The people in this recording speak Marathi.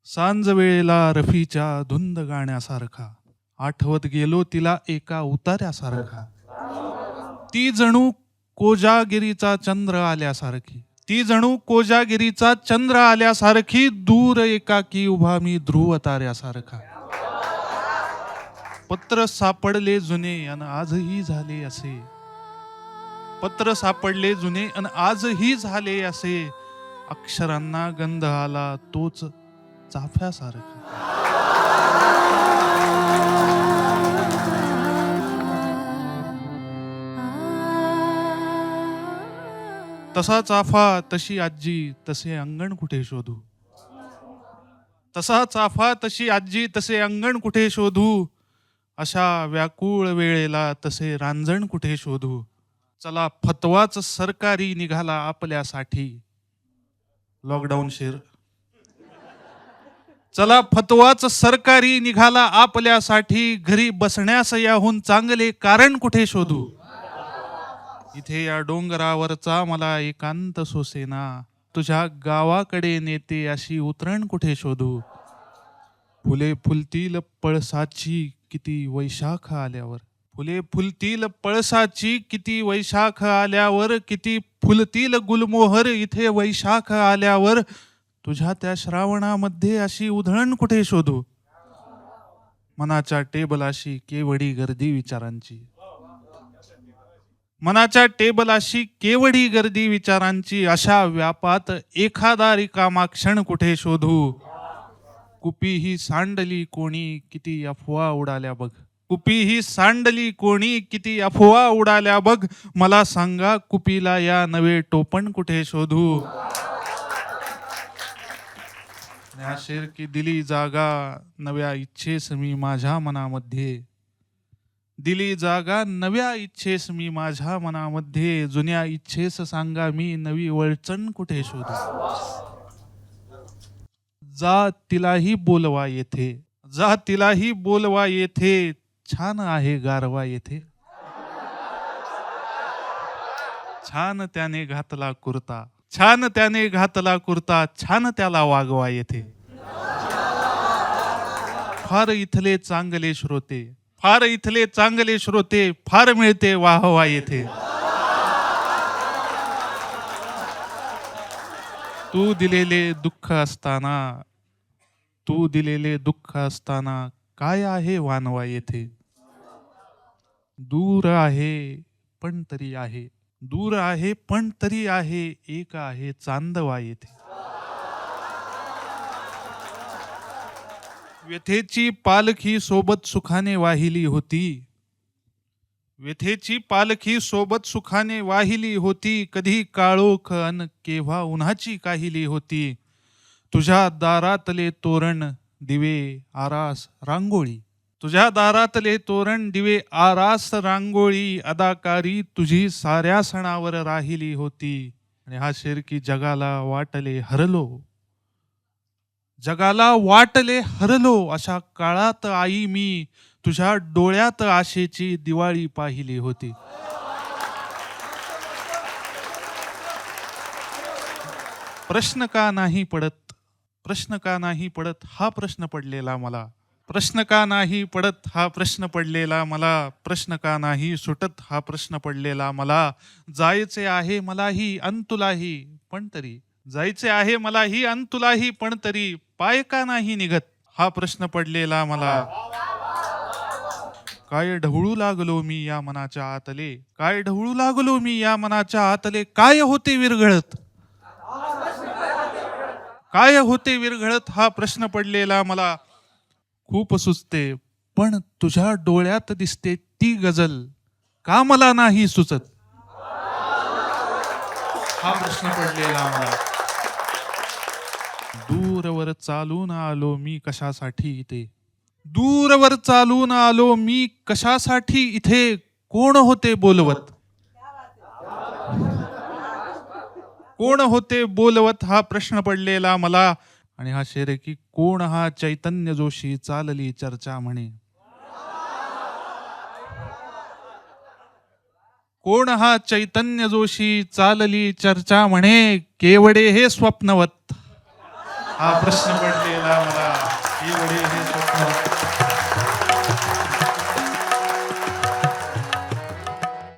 सांज वेळेला रफीच्या धुंद गाण्यासारखा आठवत गेलो तिला एका उतार्यासारखा. ती जणू कोजागिरीचा चंद्र आल्यासारखी, ती जणू कोजागिरीचा चंद्र आल्यासारखी, दूर एकाकी उभा मी ध्रुव ताऱ्यासारखा. पत्र सापडले जुने अन आजही झाले असे, पत्र सापडले जुने अन आजही झाले असे, अक्षरांना गंध आला तोच चाफ्यासारखा. तसा चाफा तशी आजी तसे अंगण कुठे शोधू, तसा चाफा तशी आजी तसे अंगण कुठे शोधू, अशा व्याकुळ वेळेला तसे रांजण कुठे शोधू. चला फतवाच सरकारी निघाला आपल्यासाठी. लॉकडाऊन शेर. चला फतवाच सरकारी निघाला आपल्यासाठी, घरी बसण्यास याहून चांगले कारण कुठे शोधू. इथे या डोंगरावरचा मला एकांत सोसेना, तुझ्या गावाकडे नेते अशी उतरण कुठे शोधू. फुले फुलतील पळसाची किती वैशाख आल्यावर, फुले फुलतील पळसाची किती वैशाख आल्यावर, किती फुलतील गुलमोहर इथे वैशाख आल्यावर, तुझ्या त्या श्रावणामध्ये अशी उधळण कुठे शोधू. मनाच्या टेबलाशी केवढी गर्दी विचारांची, मनाच्या टेबलाशी केवढी गर्दी विचारांची, अशा व्यापात एखादा रिकामा क्षण कुठे शोधू. कुपी ही सांडली कोणी किती अफवा उडाल्या बघ, कुपी ही सांडली कोणी किती अफवा उडाल्या बघ, मला सांगा कुपीला या नवे टोपण कुठे शोधू. शेर की दिली जागा नव्या इच्छेस मी माझ्या मनामध्ये, दिली जागा नव्या इच्छेस मी माझ्या मनामध्ये, जुन्या इच्छेस सांगा मी नवी वळचण कुठे शोधू. जा तिलाही बोलवा येथे, जा तिलाही बोलवा येथे, छान आहे गारवा येथे. छान त्याने घातला कुर्ता, छान त्याने घातला कुर्ता, छान त्याला वागवा येथे. फार इथले चांगले श्रोते, फार इथले चांगले श्रोते, फार मिळते वाहवा येथे. तू दिलेले दुःख असताना, तू दिलेले दुःख असताना, काय आहे वानवा येथे. दूर आहे पण तरी आहे, दूर आहे पण तरी आहे, एक आहे चांदवा येथे. व्यथेची पालखी सोबत सुखाने वाहिली होती, व्यथेची पालखी सोबत सुखाने वाहिली होती, कधी काळोख अन केव्हा उन्हाची काहिली होती. तुझ्या दारातले तोरण दिवे आरास रांगोळी, तुझ्या दारातले तोरण दिवे आरास रांगोळी, अदाकारी तुझी साऱ्या सणावर राहिली होती. आणि हा शेर की जगाला वाटले हरलो, जगाला वाटले हरलो, अशा काळात आई मी तुझ्या डोळ्यात आशेची दिवाळी पाहिली होती. प्रश्न का नाही पडत, प्रश्न का नाही पडत हा प्रश्न पडलेला मला, प्रश्न का नाही पडत हा प्रश्न पडलेला मला, प्रश्न का नाही सुटत हा प्रश्न पडलेला मला. जायचे आहे मलाही अन तुलाही पण तरी, जायचे आहे मलाही अन तुलाही पण तरी, पाय का नाही निघत हा प्रश्न पडलेला मला. काय ढवळू लागलो मी या मनाच्या आतले, काय ढवळू लागलो मी या मनाच्या आतले, काय होते विरघळत, काय होते विरघळत हा प्रश्न पडलेला मला. खूप सुचते पण तुझ्या डोळ्यात दिसते ती गजल, का मला नाही सुचत हा प्रश्न पडलेला मला. दूरवर चालून आलो मी कशासाठी इथे, दूरवर चालून आलो मी कशासाठी इथे, कोण होते बोलवत, कोण होते बोलवत हा प्रश्न पडलेला मला. आणि हा शेर आहे की कोण हा चैतन्य जोशी चालली चर्चा म्हणे, कोण हा चैतन्य जोशी चालली चर्चा म्हणे, केवडे हे स्वप्नवत हा प्रश्न पडलेला मला. अलीकडे हे स्वप्न